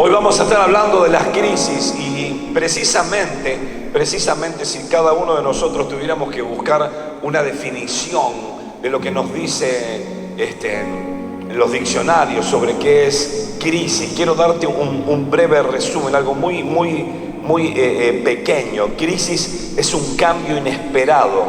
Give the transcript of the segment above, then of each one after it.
Hoy vamos a estar hablando de las crisis y precisamente si cada uno de nosotros tuviéramos que buscar una definición de lo que nos dice los diccionarios sobre qué es crisis, quiero darte un breve resumen, algo muy pequeño. Crisis es un cambio inesperado.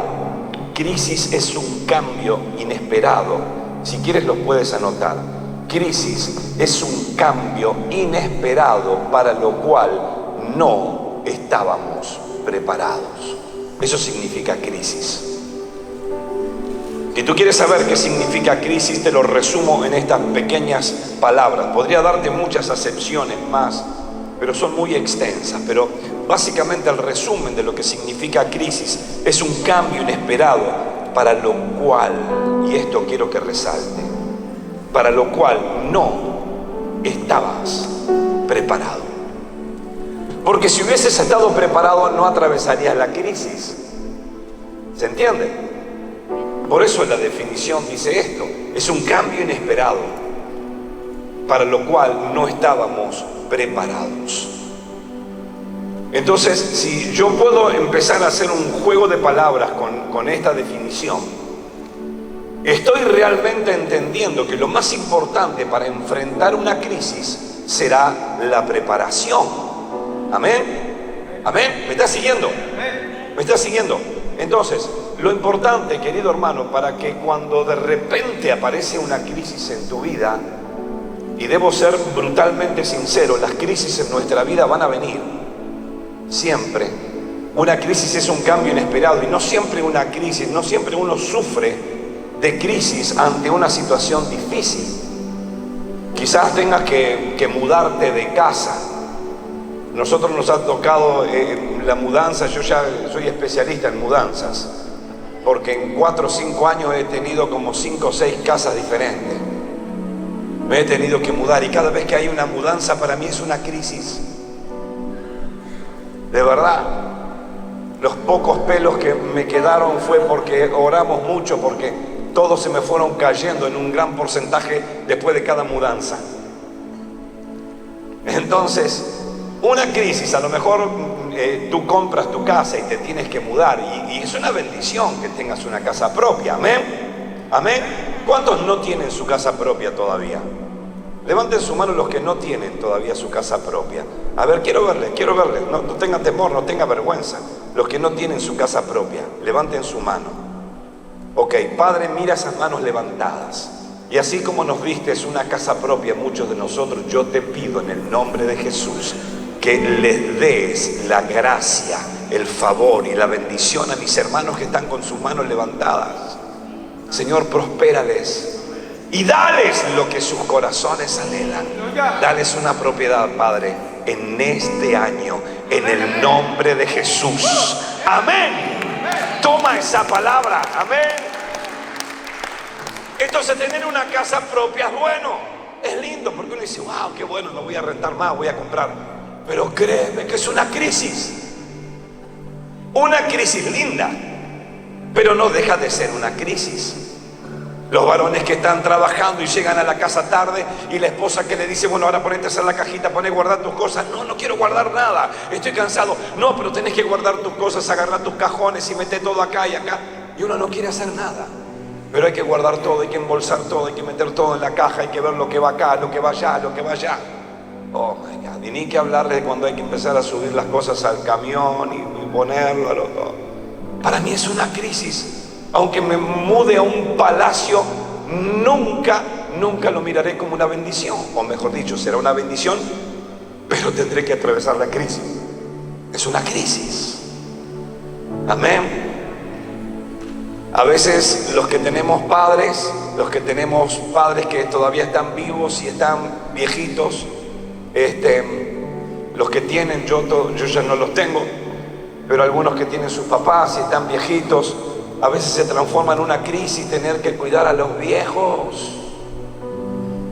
Crisis es un cambio inesperado. Si quieres lo puedes anotar. Crisis es un cambio inesperado para lo cual no estábamos preparados. Eso significa crisis. Si tú quieres saber qué significa crisis, te lo resumo en estas pequeñas palabras. Podría darte muchas acepciones más, pero son muy extensas. Pero básicamente el resumen de lo que significa crisis es un cambio inesperado para lo cual, y esto quiero que resalte, para lo cual no estabas preparado. Porque si hubieses estado preparado no atravesarías la crisis. ¿Se entiende? Por eso la definición dice esto: es un cambio inesperado para lo cual no estábamos preparados. Entonces, si yo puedo empezar a hacer un juego de palabras con esta definición, estoy realmente entendiendo que lo más importante para enfrentar una crisis será la preparación. Amén. Amén. ¿Me estás siguiendo? ¿Me estás siguiendo? Entonces, lo importante, querido hermano, para que cuando de repente aparece una crisis en tu vida, y debo ser brutalmente sincero, las crisis en nuestra vida van a venir. Siempre. Una crisis es un cambio inesperado y no siempre una crisis, no siempre uno sufre de crisis ante una situación difícil. Quizás tengas que mudarte de casa. Nosotros nos ha tocado la mudanza. Yo ya soy especialista en mudanzas, porque en 4 o 5 años he tenido como 5 o 6 casas diferentes. Me he tenido que mudar y cada vez que hay una mudanza para mí es una crisis. De verdad, los pocos pelos que me quedaron fue porque oramos mucho, porque todos se me fueron cayendo en un gran porcentaje después de cada mudanza. Entonces, una crisis, a lo mejor tú compras tu casa y te tienes que mudar, y es una bendición que tengas una casa propia. Amén. Amén. ¿Cuántos no tienen su casa propia todavía? Levanten su mano los que no tienen todavía su casa propia. A ver, quiero verles. No tenga temor, no tenga vergüenza. Los que no tienen su casa propia, levanten su mano. Ok, Padre, mira esas manos levantadas. Y así como nos vistes una casa propia, muchos de nosotros, yo te pido en el nombre de Jesús que les des la gracia, el favor y la bendición a mis hermanos que están con sus manos levantadas. Señor, prospérales y dales lo que sus corazones anhelan. Dales una propiedad, Padre, en este año, en el nombre de Jesús. Amén. Toma esa palabra. Amén. Entonces, tener una casa propia es bueno, es lindo, porque uno dice, wow, qué bueno, no voy a rentar más, voy a comprar. Pero créeme que es una crisis linda, pero no deja de ser una crisis. Los varones que están trabajando y llegan a la casa tarde, y la esposa que le dice, bueno, ahora ponete a hacer la cajita, poné a guardar tus cosas. No quiero guardar nada, estoy cansado. No, pero tenés que guardar tus cosas, agarrar tus cajones y meter todo acá y acá. Y uno no quiere hacer nada, pero hay que guardar todo, hay que embolsar todo, hay que meter todo en la caja, hay que ver lo que va acá, lo que va allá, lo que va allá. Oh my God, y ni que hablarle de cuando hay que empezar a subir las cosas al camión y ponerlo a todo. Para mí es una crisis. Aunque me mude a un palacio, nunca lo miraré como una bendición. O mejor dicho, será una bendición, pero tendré que atravesar la crisis. Es una crisis. Amén. A veces los que tenemos padres que todavía están vivos y están viejitos, los que tienen, yo ya no los tengo, pero algunos que tienen sus papás y están viejitos, a veces se transforma en una crisis tener que cuidar a los viejos.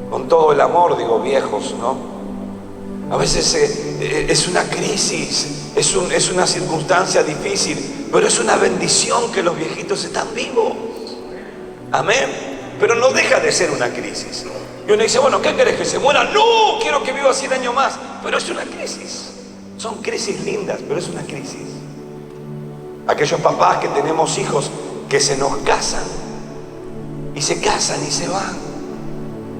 Con todo el amor digo viejos, ¿no? A veces es una crisis, es una circunstancia difícil, pero es una bendición que los viejitos están vivos. Amén. Pero no deja de ser una crisis. Y uno dice, bueno, ¿qué querés, que se muera? No, quiero que viva 100 años más. Pero es una crisis. Son crisis lindas, pero es una crisis. Aquellos papás que tenemos hijos que se nos casan y se casan y se van.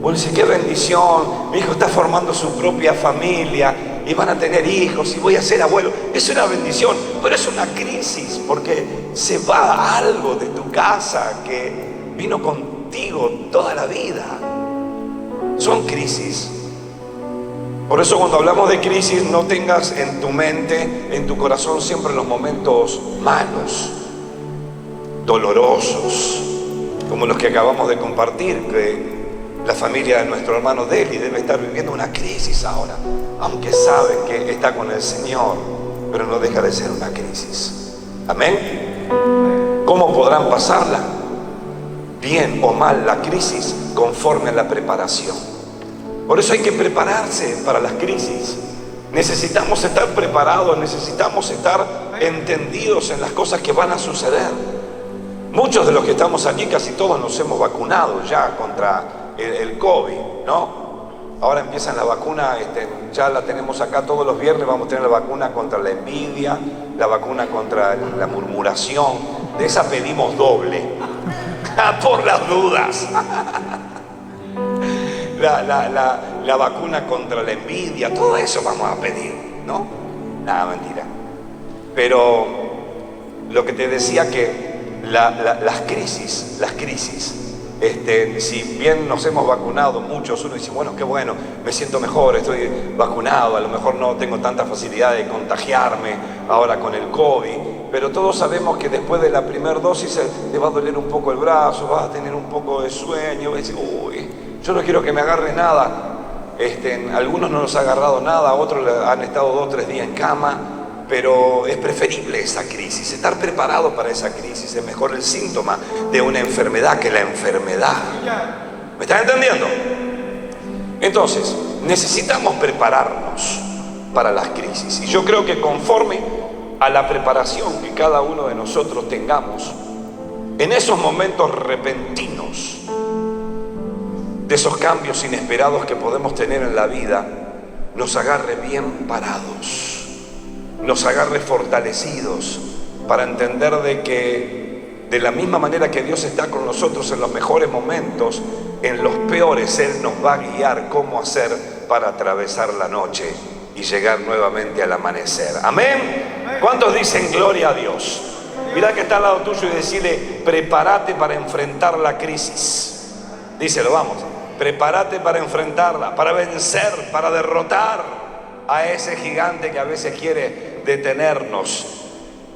Uno dice, qué bendición, mi hijo está formando su propia familia y van a tener hijos y voy a ser abuelo. Es una bendición, pero es una crisis porque se va algo de tu casa que vino contigo toda la vida. Son crisis. Por eso cuando hablamos de crisis, no tengas en tu mente, en tu corazón siempre los momentos malos, dolorosos, como los que acabamos de compartir, que la familia de nuestro hermano Deli debe estar viviendo una crisis ahora, aunque sabe que está con el Señor, pero no deja de ser una crisis. Amén. ¿Cómo podrán pasarla? Bien o mal la crisis, conforme a la preparación. Por eso hay que prepararse para las crisis. Necesitamos estar preparados, necesitamos estar entendidos en las cosas que van a suceder. Muchos de los que estamos aquí, casi todos nos hemos vacunado ya contra el COVID, ¿no? Ahora empiezan la vacuna, ya la tenemos acá todos los viernes, vamos a tener la vacuna contra la envidia, la vacuna contra la murmuración. De esa pedimos doble, por las dudas. La vacuna contra la envidia, todo eso vamos a pedir, ¿no? Nada, mentira. Pero lo que te decía que las crisis, si bien nos hemos vacunado muchos, uno dice, bueno, qué bueno, me siento mejor, estoy vacunado, a lo mejor no tengo tanta facilidad de contagiarme ahora con el COVID, pero todos sabemos que después de la primera dosis te va a doler un poco el brazo, vas a tener un poco de sueño, vas a decir, uy, yo no quiero que me agarre nada. Algunos no nos ha agarrado nada, otros han estado 2 o 3 días en cama, pero es preferible esa crisis, estar preparado para esa crisis. Es mejor el síntoma de una enfermedad que la enfermedad. ¿Me están entendiendo? Entonces, necesitamos prepararnos para las crisis. Y yo creo que conforme a la preparación que cada uno de nosotros tengamos, en esos momentos repentinos, de esos cambios inesperados que podemos tener en la vida, nos agarre bien parados, nos agarre fortalecidos, para entender de que de la misma manera que Dios está con nosotros en los mejores momentos, en los peores Él nos va a guiar cómo hacer para atravesar la noche y llegar nuevamente al amanecer. Amén. ¿Cuántos dicen gloria a Dios? Mira que está al lado tuyo y decirle, prepárate para enfrentar la crisis. Díselo, vamos. Prepárate para enfrentarla, para vencer, para derrotar a ese gigante que a veces quiere detenernos.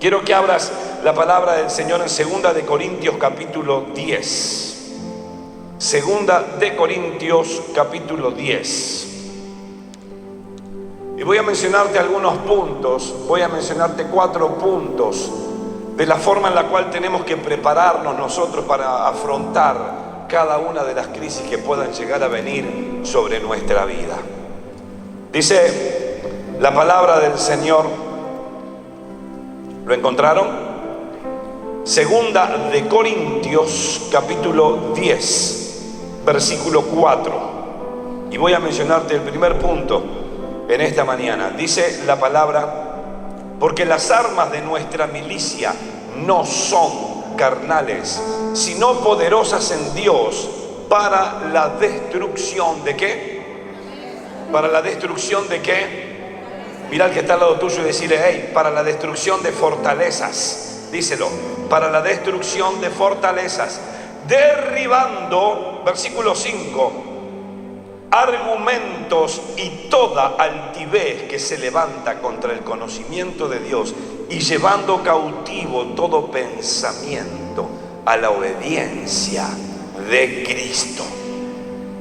Quiero que abras la palabra del Señor en 2 de Corintios capítulo 10. 2 de Corintios capítulo 10. Y voy a mencionarte algunos puntos, voy a mencionarte 4 puntos de la forma en la cual tenemos que prepararnos nosotros para afrontar cada una de las crisis que puedan llegar a venir sobre nuestra vida. Dice la palabra del Señor, ¿lo encontraron? 2 de Corintios capítulo 10, versículo 4. Y voy a mencionarte el primer punto en esta mañana. Dice la palabra, porque las armas de nuestra milicia no son carnales, sino poderosas en Dios para la destrucción ¿de qué? Para la destrucción ¿de qué? Mira al que está al lado tuyo y decirle, hey, para la destrucción de fortalezas. Díselo, para la destrucción de fortalezas, derribando, versículo 5, argumentos y toda altivez que se levanta contra el conocimiento de Dios, y llevando cautivo todo pensamiento a la obediencia de Cristo.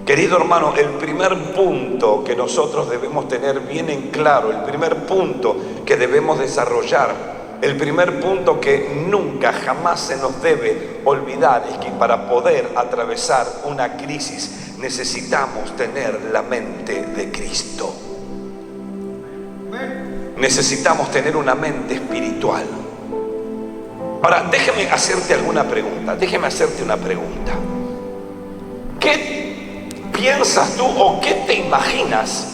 Querido hermano, el primer punto que nosotros debemos tener bien en claro, el primer punto que debemos desarrollar, el primer punto que nunca, jamás se nos debe olvidar, es que para poder atravesar una crisis necesitamos tener la mente de Cristo. Necesitamos tener una mente espiritual. Ahora, déjame hacerte una pregunta. ¿Qué piensas tú o qué te imaginas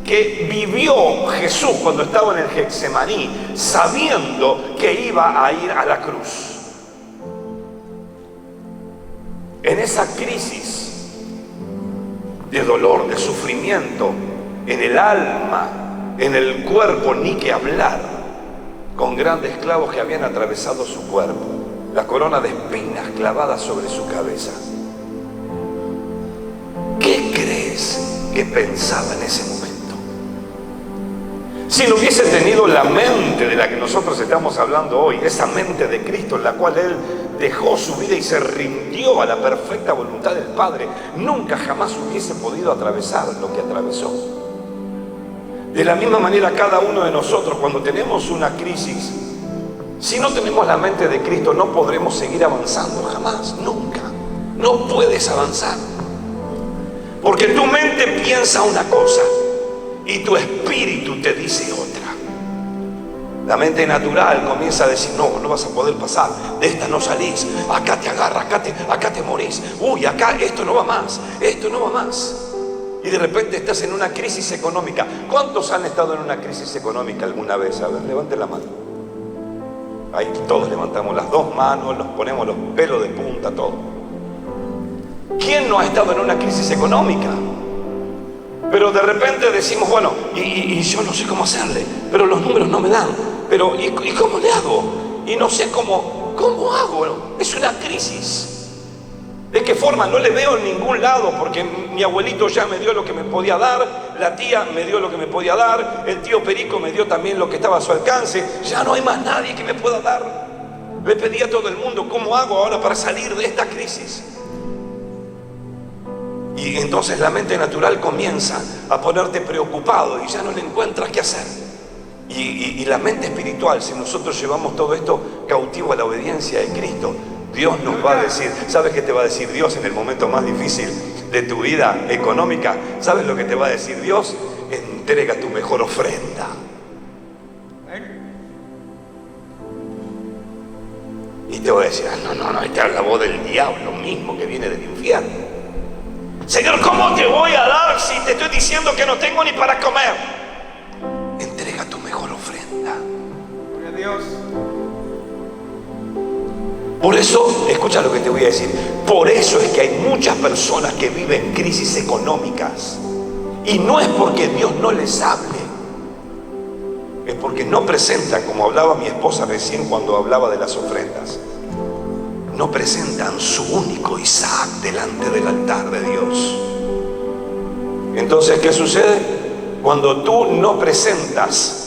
que vivió Jesús cuando estaba en el Getsemaní, sabiendo que iba a ir a la cruz? En esa crisis de dolor, de sufrimiento, en el alma, en el cuerpo, ni que hablar, con grandes clavos que habían atravesado su cuerpo, la corona de espinas clavada sobre su cabeza. ¿Qué crees que pensaba en ese momento? Si no hubiese tenido la mente de la que nosotros estamos hablando hoy, esa mente de Cristo en la cual Él dejó su vida y se rindió a la perfecta voluntad del Padre, nunca jamás hubiese podido atravesar lo que atravesó. De la misma manera, cada uno de nosotros, cuando tenemos una crisis, si no tenemos la mente de Cristo, no podremos seguir avanzando jamás, nunca. No puedes avanzar. Porque tu mente piensa una cosa y tu espíritu te dice otra. La mente natural comienza a decir, no vas a poder pasar, de esta no salís, acá te agarras, acá te morís, uy, acá esto no va más, esto no va más. Y de repente estás en una crisis económica. ¿Cuántos han estado en una crisis económica alguna vez? A ver, levanten la mano. Ahí todos levantamos las dos manos, nos ponemos los pelos de punta, todo. ¿Quién no ha estado en una crisis económica? Pero de repente decimos, bueno, y yo no sé cómo hacerle, pero los números no me dan, pero ¿y cómo le hago? Y no sé cómo hago, es una crisis. ¿De qué forma? No le veo en ningún lado, porque mi abuelito ya me dio lo que me podía dar, la tía me dio lo que me podía dar, el tío Perico me dio también lo que estaba a su alcance, ya no hay más nadie que me pueda dar. Le pedí a todo el mundo, ¿cómo hago ahora para salir de esta crisis? Y entonces la mente natural comienza a ponerte preocupado y ya no le encuentras qué hacer. Y la mente espiritual, si nosotros llevamos todo esto cautivo a la obediencia de Cristo, Dios nos va a decir, ¿sabes qué te va a decir Dios en el momento más difícil de tu vida económica? ¿Sabes lo que te va a decir Dios? Entrega tu mejor ofrenda. Y te voy a decir, no, esta es la voz del diablo mismo que viene del infierno. Señor, ¿cómo te voy a dar si te estoy diciendo que no tengo ni para comer? Entrega tu mejor ofrenda. Gloria a Dios. Por eso, escucha lo que te voy a decir, por eso es que hay muchas personas que viven crisis económicas. Y no es porque Dios no les hable, es porque no presentan, como hablaba mi esposa recién cuando hablaba de las ofrendas, no presentan su único Isaac delante del altar de Dios. Entonces, ¿qué sucede? Cuando tú no presentas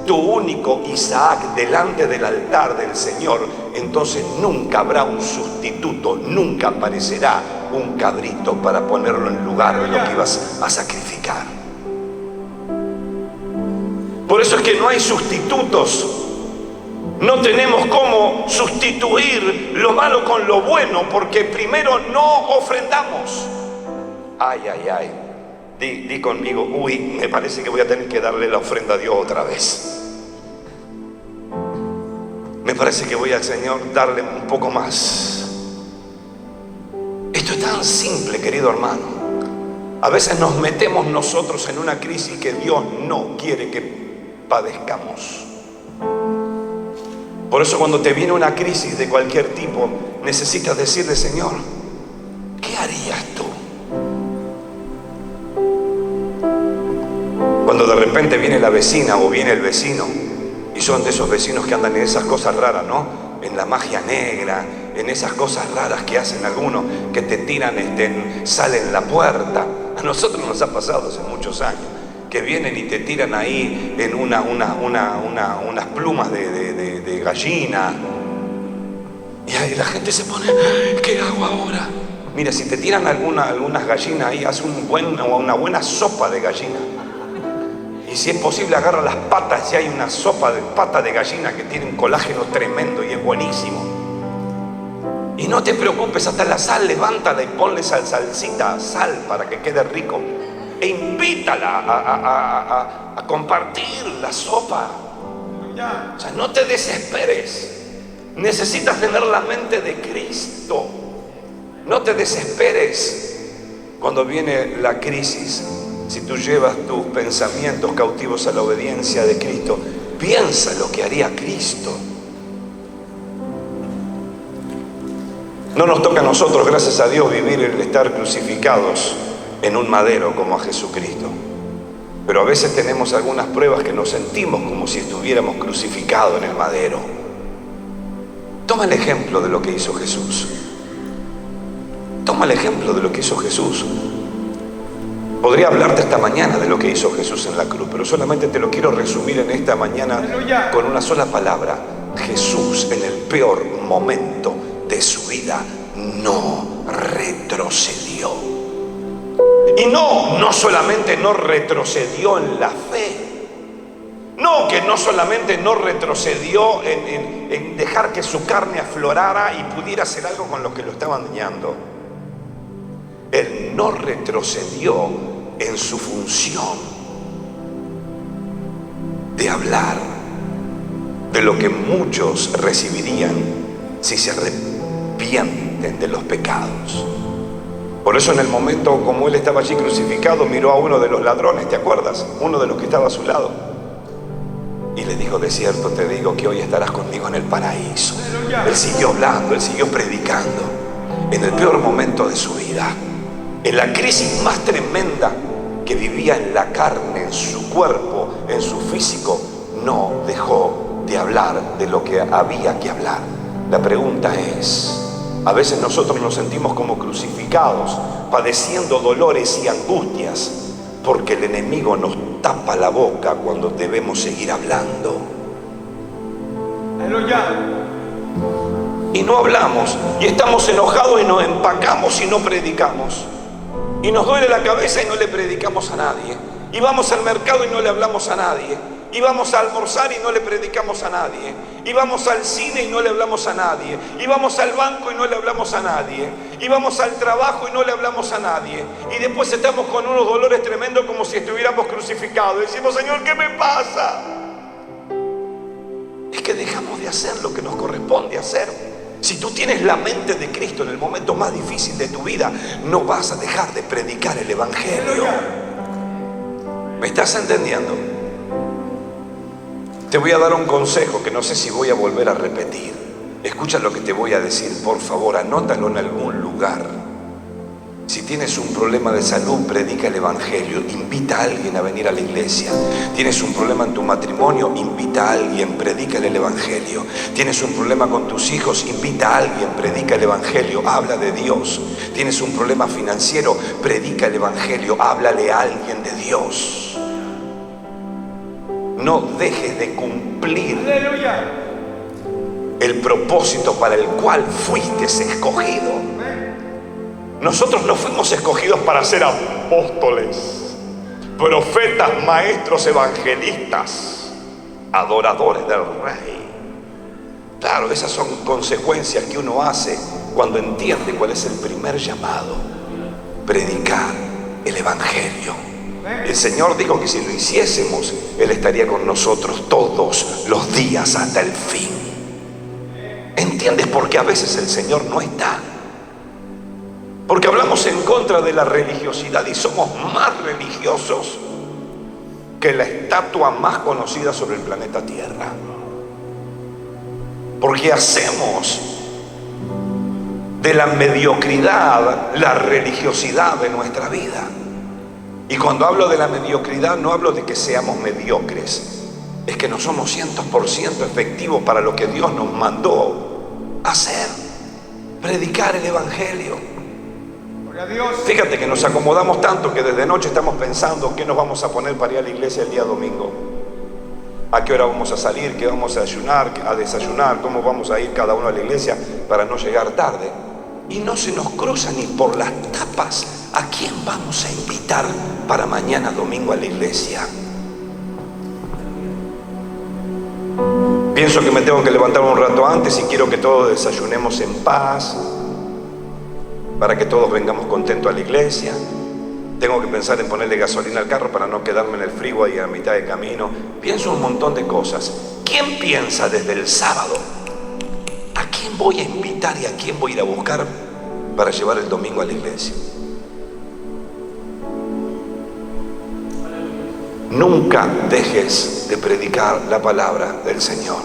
tu único Isaac delante del altar del Señor, entonces nunca habrá un sustituto, nunca aparecerá un cabrito para ponerlo en lugar de lo que ibas a sacrificar. Por eso es que no hay sustitutos. No tenemos cómo sustituir lo malo con lo bueno, porque primero no ofrendamos. Ay. Di conmigo, uy, me parece que voy a tener que darle la ofrenda a Dios otra vez. Me parece que voy al Señor darle un poco más. Esto es tan simple, querido hermano. A veces nos metemos nosotros en una crisis que Dios no quiere que padezcamos. Por eso cuando te viene una crisis de cualquier tipo, necesitas decirle, Señor, ¿qué harías tú? Cuando de repente viene la vecina o viene el vecino, y son de esos vecinos que andan en esas cosas raras, ¿no? En la magia negra, en esas cosas raras que hacen algunos, que te tiran sal en la puerta. A nosotros nos ha pasado hace muchos años, que vienen y te tiran ahí en unas plumas de gallina. Y ahí la gente se pone, ¿qué hago ahora? Mira, si te tiran algunas gallinas ahí, haz una buena sopa de gallina. Y si es posible, agarra las patas, si hay una sopa de pata de gallina que tiene un colágeno tremendo y es buenísimo. Y no te preocupes, hasta la sal, levántala y ponle salsita, sal para que quede rico. E invítala a compartir la sopa. O sea, no te desesperes. Necesitas tener la mente de Cristo. No te desesperes. Cuando viene la crisis, si tú llevas tus pensamientos cautivos a la obediencia de Cristo, piensa lo que haría Cristo. No nos toca a nosotros, gracias a Dios, vivir el estar crucificados en un madero como a Jesucristo. Pero a veces tenemos algunas pruebas que nos sentimos como si estuviéramos crucificados en el madero. Toma el ejemplo de lo que hizo Jesús. Toma el ejemplo de lo que hizo Jesús. Podría hablarte esta mañana de lo que hizo Jesús en la cruz, pero solamente te lo quiero resumir en esta mañana con una sola palabra. Jesús, en el peor momento de su vida, no retrocedió. Y no solamente no retrocedió en la fe, no solamente no retrocedió en dejar que su carne aflorara y pudiera hacer algo con lo que lo estaban dañando. Él no retrocedió en su función de hablar de lo que muchos recibirían si se arrepienten de los pecados. Por eso en el momento como él estaba allí crucificado, miró a uno de los ladrones, ¿te acuerdas? Uno de los que estaba a su lado. Y le dijo: de cierto te digo que hoy estarás conmigo en el paraíso. Él siguió hablando, él siguió predicando. En el peor momento de su vida, en la crisis más tremenda que vivía en la carne, en su cuerpo, en su físico, no dejó de hablar de lo que había que hablar. La pregunta es, a veces nosotros nos sentimos como crucificados, padeciendo dolores y angustias, porque el enemigo nos tapa la boca cuando debemos seguir hablando. Y no hablamos, y estamos enojados y nos empacamos y no predicamos. Y nos duele la cabeza y no le predicamos a nadie. Y vamos al mercado y no le hablamos a nadie. Y vamos a almorzar y no le predicamos a nadie. Y vamos al cine y no le hablamos a nadie. Y vamos al banco y no le hablamos a nadie. Y vamos al trabajo y no le hablamos a nadie. Y después estamos con unos dolores tremendos como si estuviéramos crucificados. Y decimos: Señor, ¿qué me pasa? Es que dejamos de hacer lo que nos corresponde hacer. Si tú tienes la mente de Cristo en el momento más difícil de tu vida, no vas a dejar de predicar el Evangelio. ¿Me estás entendiendo? Te voy a dar un consejo que no sé si voy a volver a repetir. Escucha lo que te voy a decir, por favor, anótalo en algún lugar. Si tienes un problema de salud, predica el Evangelio, invita a alguien a venir a la iglesia. Tienes un problema en tu matrimonio, invita a alguien, predícale el Evangelio. Tienes un problema con tus hijos, invita a alguien, predica el Evangelio, habla de Dios. Tienes un problema financiero, predica el Evangelio, háblale a alguien de Dios. No dejes de cumplir el propósito para el cual fuiste escogido. Nosotros no fuimos escogidos para ser apóstoles, profetas, maestros, evangelistas, adoradores del Rey. Claro, esas son consecuencias que uno hace cuando entiende cuál es el primer llamado: predicar el Evangelio. El Señor dijo que si lo hiciésemos, Él estaría con nosotros todos los días hasta el fin. ¿Entiendes por qué a veces el Señor no está? Porque hablamos en contra de la religiosidad y somos más religiosos que la estatua más conocida sobre el planeta Tierra. Porque hacemos de la mediocridad la religiosidad de nuestra vida. Y cuando hablo de la mediocridad, no hablo de que seamos mediocres, es que no somos 100% efectivos para lo que Dios nos mandó hacer: predicar el Evangelio. Fíjate que nos acomodamos tanto que desde noche estamos pensando qué nos vamos a poner para ir a la iglesia el día domingo, a qué hora vamos a salir, qué vamos a desayunar, cómo vamos a ir cada uno a la iglesia para no llegar tarde. Y no se nos cruza ni por las tapas a quién vamos a invitar para mañana domingo a la iglesia. Pienso que me tengo que levantar un rato antes y quiero que todos desayunemos en paz, para que todos vengamos contentos a la iglesia. Tengo que pensar en ponerle gasolina al carro para no quedarme en el freeway a mitad de camino. Pienso un montón de cosas. ¿Quién piensa desde el sábado a quién voy a invitar y a quién voy a ir a buscar para llevar el domingo a la iglesia? nunca dejes de predicar la palabra del Señor.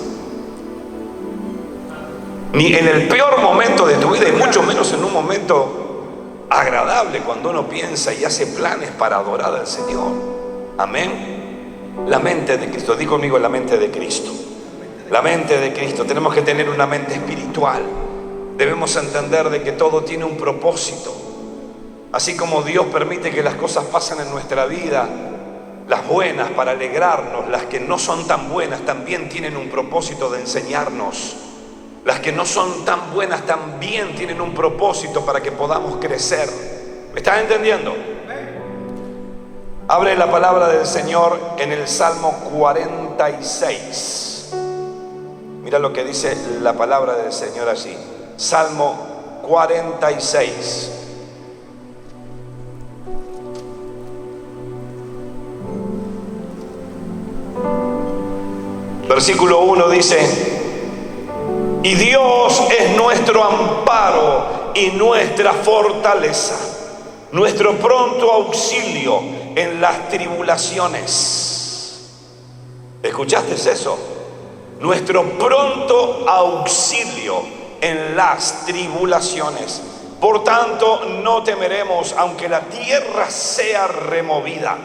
Ni en el peor momento de tu vida, y mucho menos en un momento agradable, cuando uno piensa y hace planes para adorar al Señor. Amén. La mente de Cristo. Di conmigo, la mente de Cristo. La mente de Cristo. Tenemos que tener una mente espiritual. Debemos entender de que todo tiene un propósito. Así como Dios permite que las cosas pasen en nuestra vida, las buenas para alegrarnos, las que no son tan buenas también tienen un propósito de enseñarnos. Las que no son tan buenas también tienen un propósito para que podamos crecer. ¿Me estás entendiendo? Abre la palabra del Señor en el Salmo 46. Mira lo que dice la palabra del Señor allí. Salmo 46. Versículo 1 dice: y Dios es nuestro amparo y nuestra fortaleza, nuestro pronto auxilio en las tribulaciones. ¿Escuchaste eso? Nuestro pronto auxilio en las tribulaciones. Por tanto, no temeremos, aunque la tierra sea removida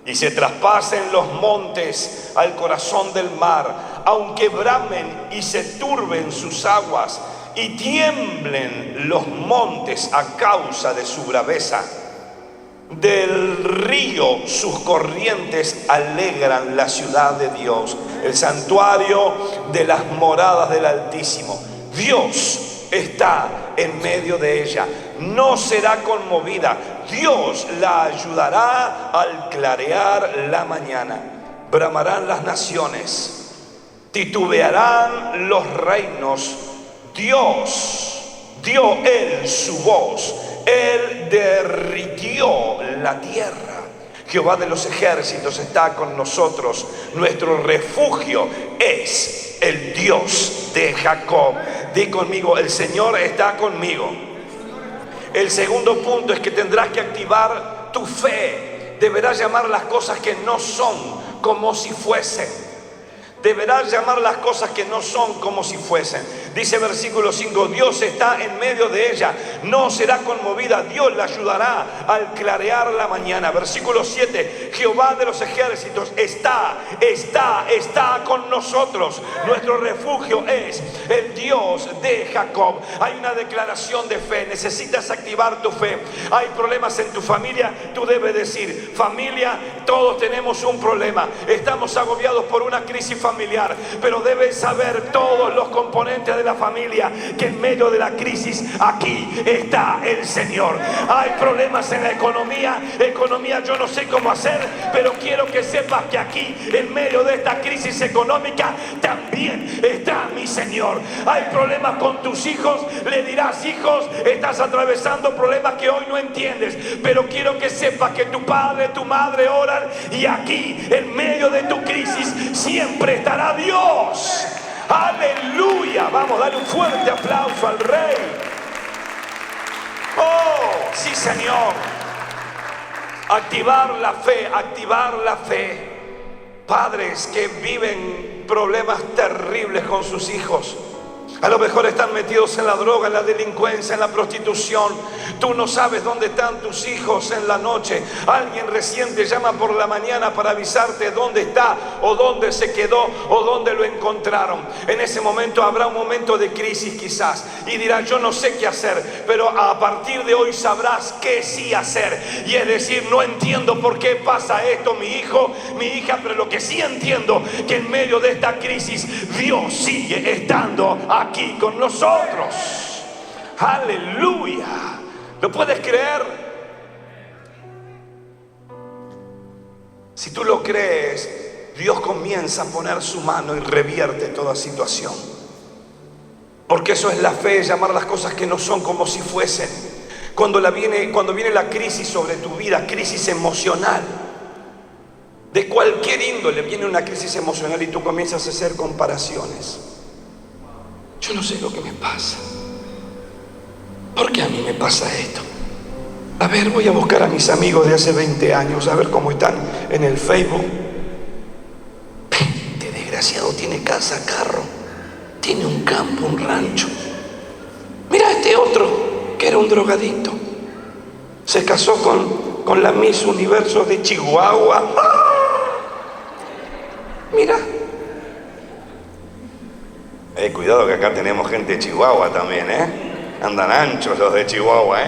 y se traspasen los montes al corazón del mar, aunque bramen y se turben sus aguas y tiemblen los montes a causa de su braveza. Del río sus corrientes alegran la ciudad de Dios, el santuario de las moradas del Altísimo. Dios está en medio de ella, no será conmovida. Dios la ayudará al clarear la mañana. Bramarán las naciones, titubearán los reinos. Dios dio Él su voz, Él derritió la tierra. Jehová de los ejércitos está con nosotros. Nuestro refugio es el Dios de Jacob. Di conmigo, el Señor está conmigo. El segundo punto es que tendrás que activar tu fe. Deberás llamar las cosas que no son como si fuesen. Deberás llamar las cosas que no son como si fuesen. Dice versículo 5: Dios está en medio de ella, no será conmovida. Dios la ayudará al clarear la mañana. Versículo 7: Jehová de los ejércitos está con nosotros. Nuestro refugio es el Dios de Jacob. Hay una declaración de fe. Necesitas activar tu fe. Hay problemas en tu familia. Tú debes decir: familia, todos tenemos un problema. Estamos agobiados por una crisis familiar, pero debes saber todos los componentes de la familia que en medio de la crisis aquí está el Señor. Hay problemas en la economía, yo no sé cómo hacer, pero quiero que sepas que aquí en medio de esta crisis económica también está mi Señor. Hay problemas con tus hijos, le dirás: hijos, estás atravesando problemas que hoy no entiendes, pero quiero que sepas que tu padre, tu madre oran, y aquí en medio de tu crisis siempre estará Dios. Aleluya. Vamos a darle un fuerte aplauso al Rey. Oh, sí, Señor. Activar la fe, activar la fe. Padres que viven problemas terribles con sus hijos. A lo mejor están metidos en la droga, en la delincuencia, en la prostitución. Tú no sabes dónde están tus hijos en la noche. Alguien recién te llama por la mañana para avisarte dónde está, o dónde se quedó, o dónde lo encontraron. En ese momento habrá un momento de crisis quizás, y dirás: yo no sé qué hacer. Pero a partir de hoy sabrás qué sí hacer. Y es decir: no entiendo por qué pasa esto, mi hijo, mi hija, pero lo que sí entiendo, que en medio de esta crisis Dios sigue estando aquí con nosotros. Aleluya. ¿Lo puedes creer? Si tú lo crees, Dios comienza a poner su mano y revierte toda situación. Porque eso es la fe, llamar las cosas que no son como si fuesen. Cuando viene la crisis sobre tu vida, crisis emocional, de cualquier índole, viene una crisis emocional y tú comienzas a hacer comparaciones. Yo no sé lo que me pasa. ¿Por qué a mí me pasa esto? A ver, voy a buscar a mis amigos de hace 20 años, a ver cómo están en el Facebook. Este desgraciado tiene casa, carro, tiene un campo, un rancho. Mira este otro, que era un drogadicto. Se casó con la Miss Universo de Chihuahua. Mira. Cuidado que acá tenemos gente de Chihuahua también, Andan anchos los de Chihuahua,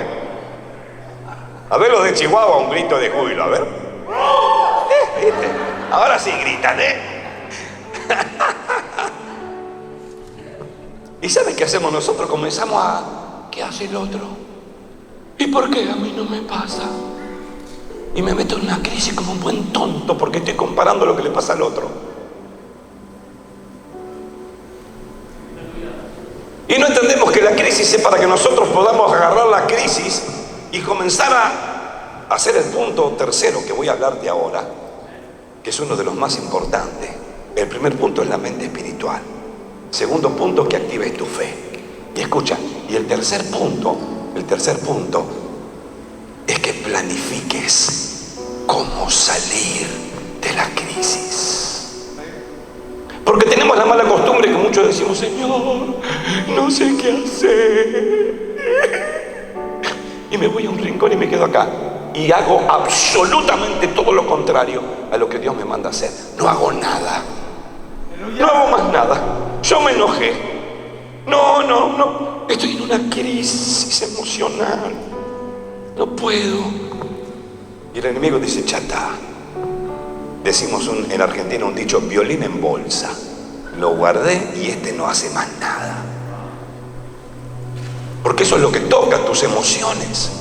A ver los de Chihuahua, un grito de júbilo, a ver. ¿Viste? Ahora sí gritan, ¿Y sabes qué hacemos nosotros? Comenzamos a... ¿Qué hace el otro? ¿Y por qué a mí no me pasa? Y me meto en una crisis como un buen tonto porque estoy comparando lo que le pasa al otro. Y no entendemos que la crisis es para que nosotros podamos agarrar la crisis y comenzar a hacer el punto tercero que voy a hablarte ahora, que es uno de los más importantes. El primer punto es la mente espiritual. Segundo punto, que actives tu fe. Y escucha, y el tercer punto es que planifiques cómo salir de la crisis. Porque tenemos la mala costumbre que muchos decimos: Señor, no sé qué hacer. Y me voy a un rincón y me quedo acá. Y hago absolutamente todo lo contrario a lo que Dios me manda hacer. No hago nada. No hago más nada. Yo me enojé. No. Estoy en una crisis emocional. No puedo. Y el enemigo dice: chata. Decimos en Argentina un dicho: violín en bolsa. Lo guardé y este no hace más nada. Porque eso es lo que toca tus emociones.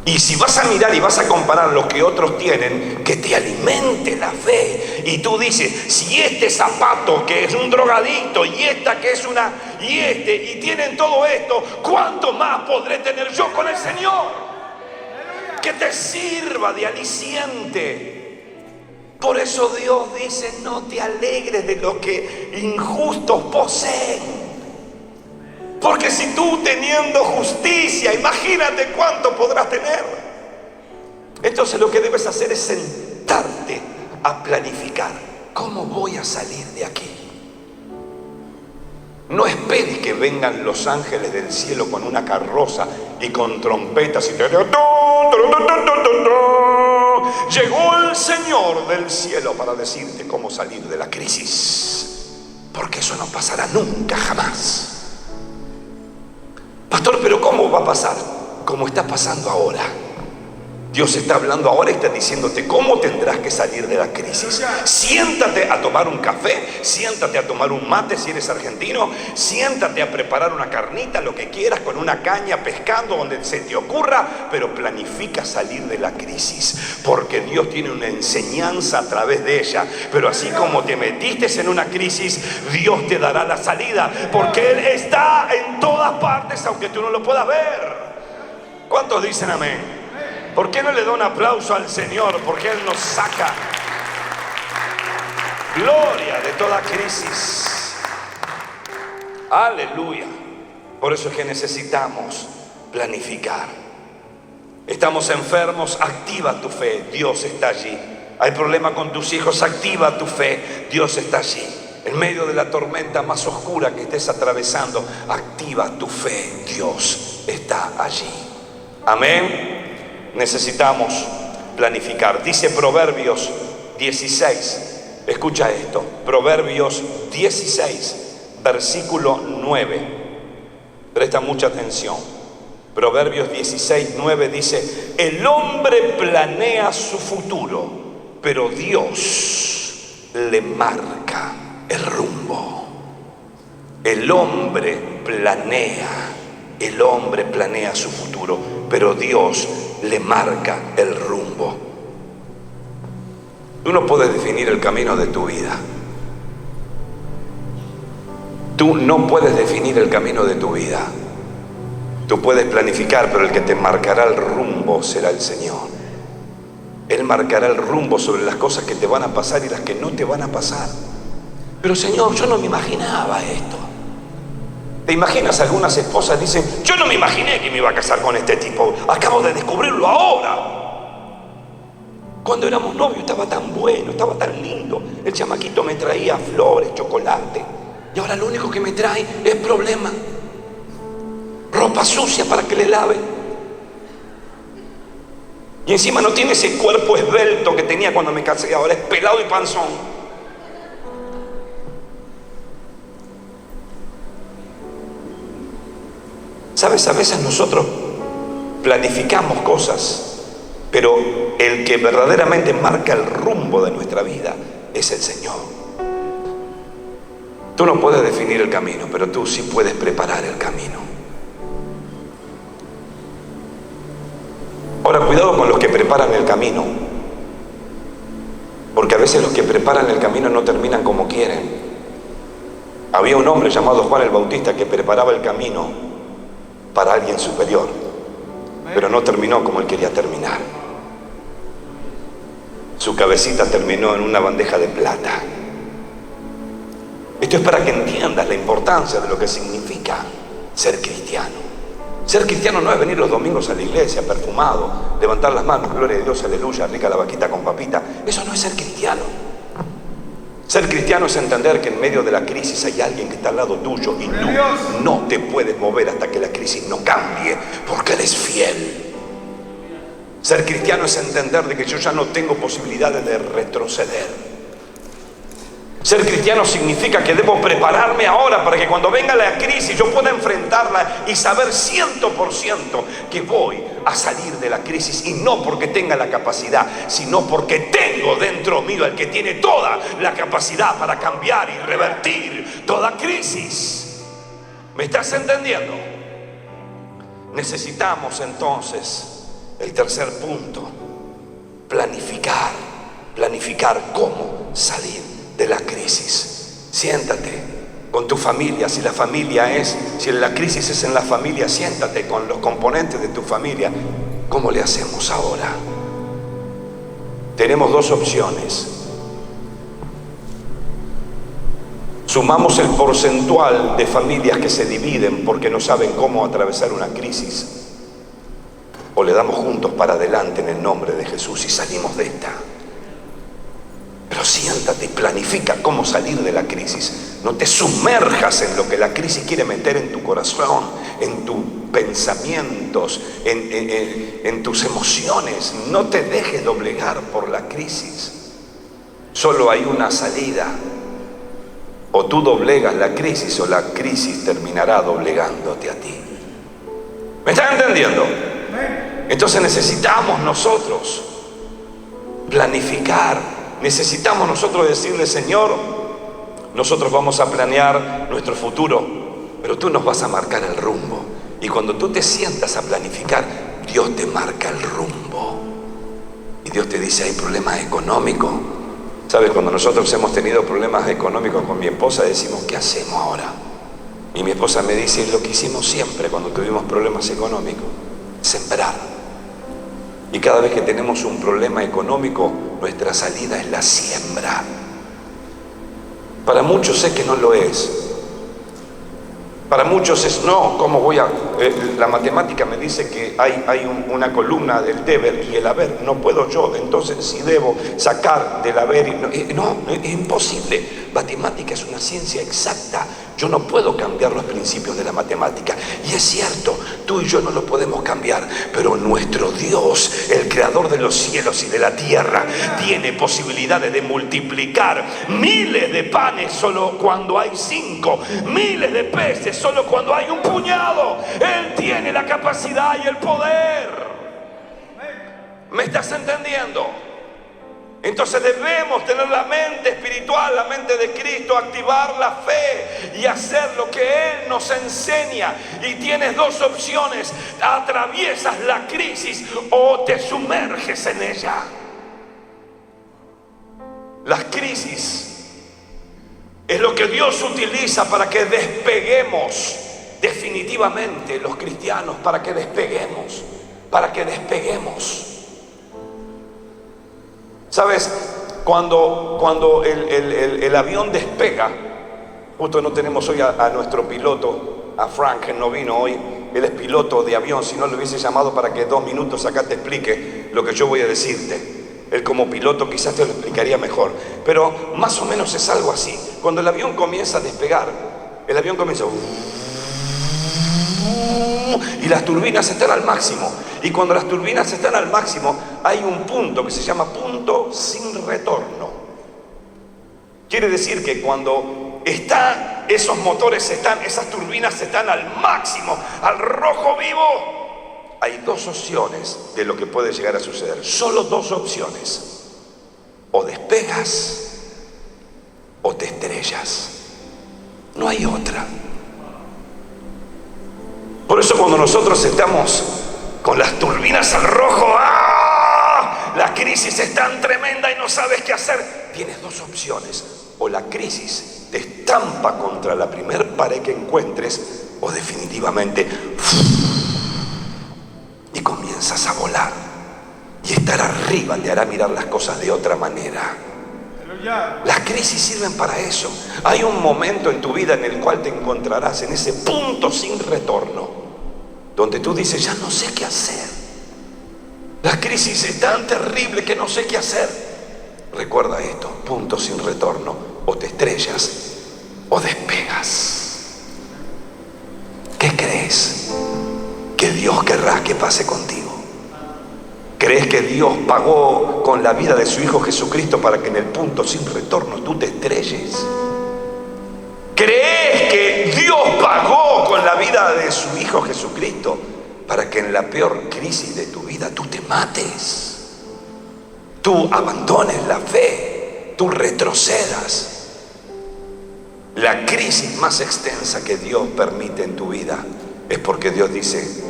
Y si vas a mirar y vas a comparar lo que otros tienen, que te alimente la fe. Y tú dices: si este zapato que es un drogadicto y esta que es una y tienen todo esto, ¿cuánto más podré tener yo con el Señor? Que te sirva de aliciente. Por eso Dios dice: no te alegres de lo que injustos poseen. Porque si tú teniendo justicia, imagínate cuánto podrás tener. Entonces lo que debes hacer es sentarte a planificar: ¿cómo voy a salir de aquí? No esperes que vengan los ángeles del cielo con una carroza y con trompetas y te... Llegó el Señor del cielo para decirte cómo salir de la crisis. Porque eso no pasará nunca, jamás. Pastor, pero ¿cómo va a pasar? Como está pasando ahora. Dios está hablando ahora y está diciéndote cómo tendrás que salir de la crisis. Siéntate a tomar un café, siéntate a tomar un mate si eres argentino, siéntate a preparar una carnita, lo que quieras, con una caña, pescando, donde se te ocurra, pero planifica salir de la crisis, porque Dios tiene una enseñanza a través de ella. Pero así como te metiste en una crisis, Dios te dará la salida, porque Él está en todas partes, aunque tú no lo puedas ver. ¿Cuántos dicen amén? ¿Por qué no le da un aplauso al Señor? Porque Él nos saca gloria de toda crisis. Aleluya. Por eso es que necesitamos planificar. Estamos enfermos, activa tu fe, Dios está allí. Hay problema con tus hijos, activa tu fe, Dios está allí. En medio de la tormenta más oscura que estés atravesando, activa tu fe, Dios está allí. Amén. Necesitamos planificar. Dice Proverbios 16, escucha esto, Proverbios 16, versículo 9. Presta mucha atención. Proverbios 16, 9 dice: el hombre planea su futuro, pero Dios le marca el rumbo. El hombre planea su futuro, pero Dios le marca el rumbo. Tú no puedes definir el camino de tu vida. Tú no puedes definir el camino de tu vida. Tú puedes planificar, pero el que te marcará el rumbo será el Señor. Él marcará el rumbo sobre las cosas que te van a pasar y las que no te van a pasar. Pero Señor, yo no me imaginaba esto. ¿Te imaginas? Algunas esposas dicen, yo no me imaginé que me iba a casar con este tipo, acabo de descubrirlo ahora. Cuando éramos novios estaba tan bueno, estaba tan lindo. El chamaquito me traía flores, chocolate. Y ahora lo único que me trae es problema. Ropa sucia para que le lave. Y encima no tiene ese cuerpo esbelto que tenía cuando me casé. Ahora es pelado y panzón. ¿Sabes? A veces nosotros planificamos cosas, pero el que verdaderamente marca el rumbo de nuestra vida es el Señor. Tú no puedes definir el camino, pero tú sí puedes preparar el camino. Ahora, cuidado con los que preparan el camino, porque a veces los que preparan el camino no terminan como quieren. Había un hombre llamado Juan el Bautista que preparaba el camino para alguien superior, pero no terminó como él quería terminar. Su cabecita terminó en una bandeja de plata. Esto es para que entiendas la importancia de lo que significa ser cristiano. Ser cristiano no es venir los domingos a la iglesia perfumado, levantar las manos, gloria a Dios, aleluya, rica la vaquita con papita. Eso no es ser cristiano. Ser cristiano es entender que en medio de la crisis hay alguien que está al lado tuyo y tú no te puedes mover hasta que la crisis no cambie, porque Él es fiel. Ser cristiano es entender de que yo ya no tengo posibilidades de retroceder. Ser cristiano significa que debo prepararme ahora para que cuando venga la crisis yo pueda enfrentarla y saber 100% que voy a salir de la crisis, y no porque tenga la capacidad, sino porque tengo dentro mío el que tiene toda la capacidad para cambiar y revertir toda crisis. ¿Me estás entendiendo? Necesitamos entonces el tercer punto: planificar cómo salir de la crisis. Siéntate con tu familia, si la crisis es en la familia, siéntate con los componentes de tu familia. ¿Cómo le hacemos ahora? Tenemos dos opciones. Sumamos el porcentual de familias que se dividen porque no saben cómo atravesar una crisis, o le damos juntos para adelante en el nombre de Jesús y salimos de esta. Pero siéntate y planifica cómo salir de la crisis. No te sumerjas en lo que la crisis quiere meter en tu corazón, en tus pensamientos, en tus emociones. No te dejes doblegar por la crisis. Solo hay una salida: o tú doblegas la crisis o la crisis terminará doblegándote a ti. ¿Me están entendiendo? Entonces necesitamos nosotros planificar. Necesitamos nosotros decirle: Señor, nosotros vamos a planear nuestro futuro, pero tú nos vas a marcar el rumbo. Y cuando tú te sientas a planificar, Dios te marca el rumbo. Y Dios te dice: hay problemas económicos. ¿Sabes? Cuando nosotros hemos tenido problemas económicos con mi esposa, decimos: ¿qué hacemos ahora? Y mi esposa me dice lo que hicimos siempre cuando tuvimos problemas económicos: sembrar. Y cada vez que tenemos un problema económico, nuestra salida es la siembra. Para muchos sé que no lo es. Para muchos es: no, ¿cómo voy a...? La matemática me dice que hay una columna del deber y el haber. No puedo yo, entonces, si debo sacar del haber... No, es imposible. Matemática es una ciencia exacta. Yo no puedo cambiar los principios de la matemática. Y es cierto, tú y yo no lo podemos cambiar. Pero nuestro Dios, el creador de los cielos y de la tierra, tiene posibilidades de multiplicar miles de panes solo cuando hay 5, miles de peces solo cuando hay un puñado. Él tiene la capacidad y el poder. ¿Me estás entendiendo? Entonces debemos tener la mente espiritual, la mente de Cristo, activar la fe y hacer lo que Él nos enseña. Y tienes dos opciones: atraviesas la crisis o te sumerges en ella. Las crisis es lo que Dios utiliza para que despeguemos definitivamente los cristianos, para que despeguemos. ¿Sabes? Cuando el avión despega, justo no tenemos hoy a nuestro piloto, a Frank, que no vino hoy. Él es piloto de avión. Si no, lo hubiese llamado para que 2 minutos acá te explique lo que yo voy a decirte. Él como piloto quizás te lo explicaría mejor. Pero más o menos es algo así. Cuando el avión comienza a despegar, el avión comienza... y las turbinas están al máximo. Y cuando las turbinas están al máximo, hay un punto que se llama punto sin retorno. Quiere decir que cuando esos motores esas turbinas están al máximo, al rojo vivo, hay 2 opciones de lo que puede llegar a suceder. Solo 2 opciones. O despegas o te estrellas. No hay otra. Por eso cuando nosotros estamos con las turbinas al rojo, ¡ah!, la crisis es tan tremenda y no sabes qué hacer. Tienes 2 opciones. O la crisis te estampa contra la primer pared que encuentres, o definitivamente y comienzas a volar. Y estar arriba te hará mirar las cosas de otra manera. Las crisis sirven para eso. Hay un momento en tu vida en el cual te encontrarás en ese punto sin retorno, donde tú dices, ya no sé qué hacer. La crisis es tan terrible que no sé qué hacer. Recuerda esto, punto sin retorno. O te estrellas o despegas. ¿Qué crees que Dios querrá que pase contigo? ¿Crees que Dios pagó con la vida de su Hijo Jesucristo para que en el punto sin retorno tú te estrelles? ¿Crees que Dios pagó con la vida de su Hijo Jesucristo para que en la peor crisis de tu vida tú te mates? Tú abandones la fe, tú retrocedas. La crisis más extensa que Dios permite en tu vida es porque Dios dice,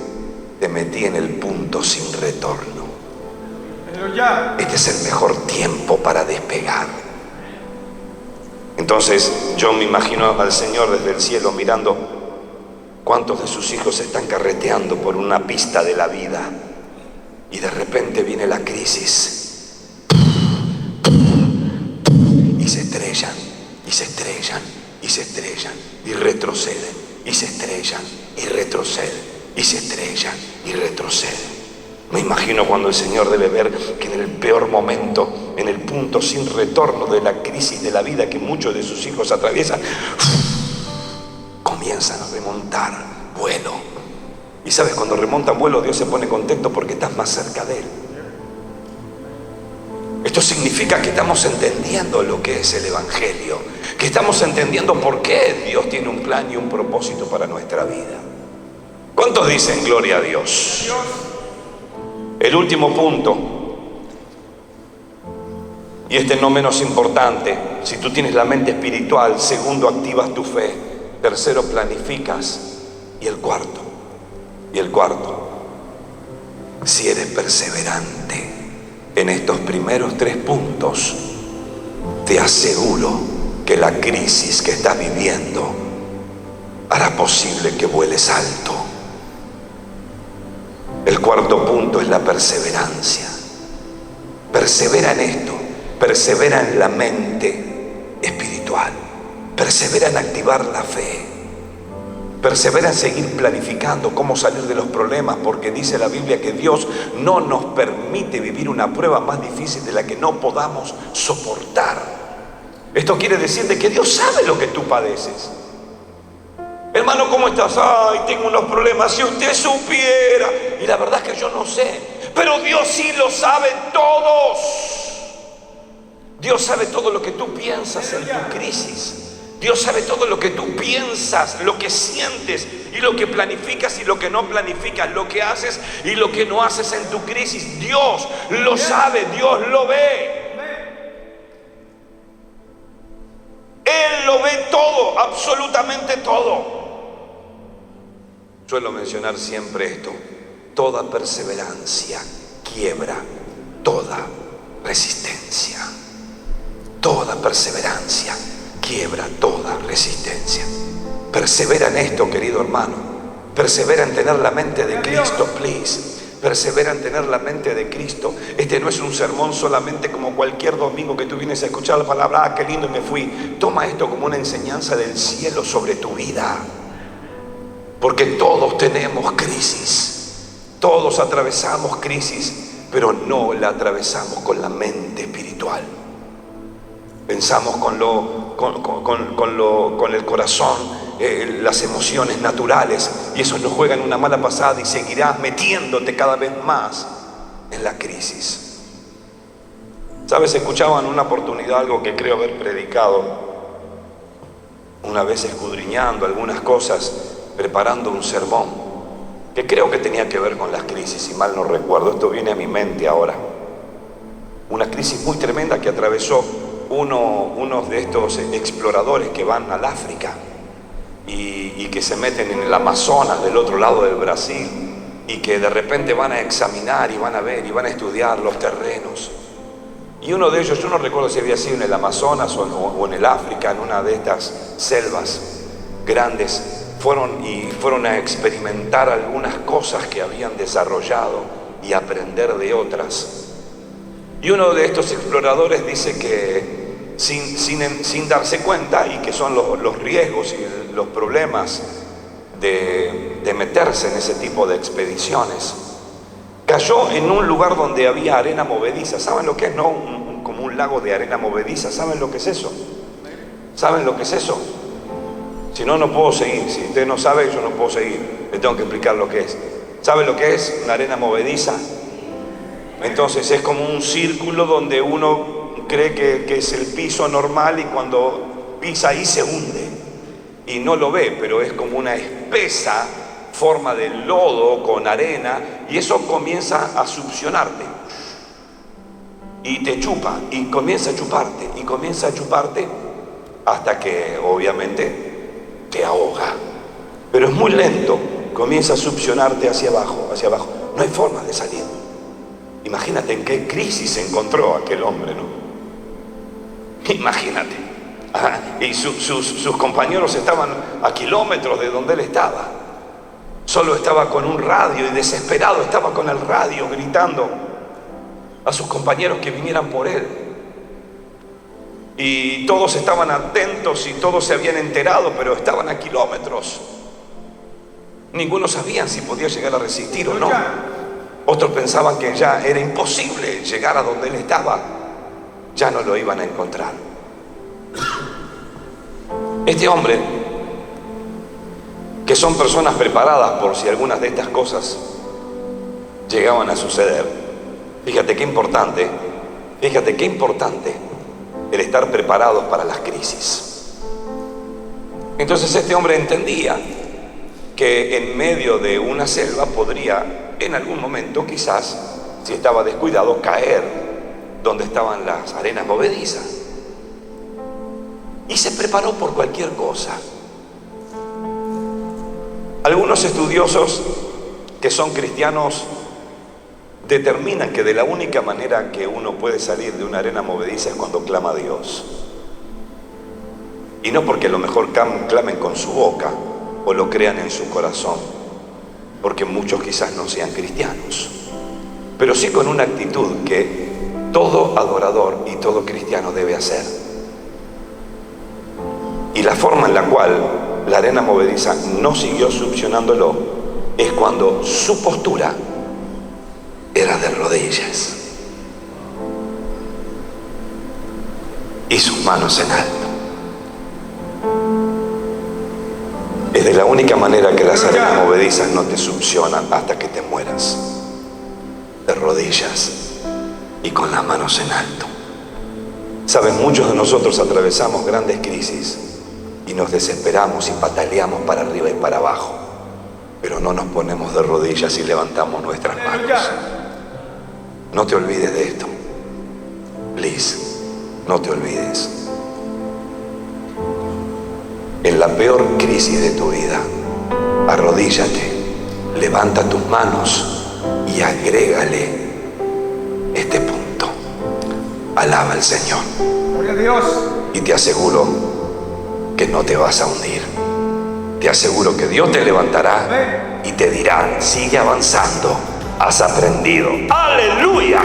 te metí en el punto sin retorno. Este es el mejor tiempo para despegar. Entonces yo me imagino al Señor desde el cielo mirando cuántos de sus hijos están carreteando por una pista de la vida y de repente viene la crisis y se estrellan y se estrellan y se estrellan y retroceden y se estrellan y retroceden y se estrellan y retroceden. Me imagino cuando el Señor debe ver que en el peor momento, en el punto sin retorno de la crisis de la vida que muchos de sus hijos atraviesan, comienzan a remontar vuelo. Y sabes, cuando remontan vuelo, Dios se pone contento porque estás más cerca de Él. Esto significa que estamos entendiendo lo que es el Evangelio, que estamos entendiendo por qué Dios tiene un plan y un propósito para nuestra vida. ¿Cuántos dicen gloria a Dios? El último punto, y este no menos importante, si tú tienes la mente espiritual, segundo, activas tu fe, tercero, planificas, y el cuarto, si eres perseverante en estos primeros 3 puntos, te aseguro que la crisis que estás viviendo hará posible que vueles alto. El cuarto punto es la perseverancia. Persevera en esto, persevera en la mente espiritual, persevera en activar la fe, persevera en seguir planificando cómo salir de los problemas, porque dice la Biblia que Dios no nos permite vivir una prueba más difícil de la que no podamos soportar. Esto quiere decir de que Dios sabe lo que tú padeces. Hermano, ¿cómo estás? Ay, tengo unos problemas. Si usted supiera. Y la verdad es que yo no sé. Pero Dios sí lo sabe todos. Dios sabe todo lo que tú piensas en tu crisis. Dios sabe todo lo que tú piensas, lo que sientes y lo que planificas y lo que no planificas, lo que haces y lo que no haces en tu crisis. Dios lo sabe, Dios lo ve. Él lo ve todo, absolutamente todo. Suelo mencionar siempre esto: toda perseverancia quiebra toda resistencia. Toda perseverancia quiebra toda resistencia. Persevera en esto, querido hermano. Persevera en tener la mente de Cristo, please. Persevera en tener la mente de Cristo. Este no es un sermón solamente como cualquier domingo que tú vienes a escuchar la palabra, ah, qué lindo y me fui. Toma esto como una enseñanza del cielo sobre tu vida. Porque todos tenemos crisis, todos atravesamos crisis, pero no la atravesamos con la mente espiritual. Pensamos con el corazón, las emociones naturales, y eso nos juega en una mala pasada y seguirás metiéndote cada vez más en la crisis. ¿Sabes? Escuchaba en una oportunidad algo que creo haber predicado una vez, escudriñando algunas cosas, preparando un sermón que creo que tenía que ver con las crisis, si mal no recuerdo. Esto viene a mi mente ahora. Una crisis muy tremenda que atravesó unos de estos exploradores que van al África y que se meten en el Amazonas del otro lado del Brasil, y que de repente van a examinar y van a ver y van a estudiar los terrenos. Y uno de ellos, yo no recuerdo si había sido en el Amazonas o en el África, en una de estas selvas grandes, fueron a experimentar algunas cosas que habían desarrollado y aprender de otras. Y uno de estos exploradores dice que sin darse cuenta, y que son los riesgos y los problemas de meterse en ese tipo de expediciones, cayó en un lugar donde había arena movediza. ¿Saben lo que es? No, como un lago de arena movediza. ¿Saben lo que es eso? ¿Saben lo que es eso? Si no, no puedo seguir. Si usted no sabe, yo no puedo seguir. Le tengo que explicar lo que es. ¿Saben lo que es una arena movediza? Entonces es como un círculo donde uno cree que es el piso normal, y cuando pisa ahí se hunde y no lo ve, pero es como una espesa forma de lodo con arena, y eso comienza a succionarte y te chupa, y comienza a chuparte y comienza a chuparte hasta que obviamente te ahoga. Pero es muy lento, comienza a succionarte hacia abajo, no hay forma de salir. Imagínate en qué crisis se encontró aquel hombre, ¿no? Imagínate. Y sus compañeros estaban a kilómetros de donde él estaba. Solo estaba con un radio, y desesperado estaba con el radio gritando a sus compañeros que vinieran por él. Y todos estaban atentos y todos se habían enterado, pero estaban a kilómetros. Ninguno sabía si podía llegar a resistir o no. Otros pensaban que ya era imposible llegar a donde él estaba, ya no lo iban a encontrar. Este hombre, que son personas preparadas por si algunas de estas cosas llegaban a suceder, fíjate qué importante el estar preparados para las crisis. Entonces este hombre entendía que en medio de una selva podría en algún momento, quizás, si estaba descuidado, caer donde estaban las arenas movedizas. Y se preparó por cualquier cosa. Algunos estudiosos que son cristianos determinan que de la única manera que uno puede salir de una arena movediza es cuando clama a Dios. Y no porque a lo mejor clamen con su boca o lo crean en su corazón, porque muchos quizás no sean cristianos, pero sí con una actitud que todo adorador y todo cristiano debe hacer. Y la forma en la cual la arena movediza no siguió succionándolo es cuando su postura era de rodillas y sus manos en alto. Es de la única manera que las arenas movedizas no te succionan hasta que te mueras, de rodillas y con las manos en alto. Saben, muchos de nosotros atravesamos grandes crisis y nos desesperamos y pataleamos para arriba y para abajo, pero no nos ponemos de rodillas y levantamos nuestras manos. No te olvides de esto, please, no te olvides. En la peor crisis de tu vida, arrodíllate, levanta tus manos y agrégale este punto: alaba al Señor. Gloria a Dios. Y te aseguro que no te vas a hundir. Te aseguro que Dios te levantará y te dirá: sigue avanzando, has aprendido. ¡Aleluya!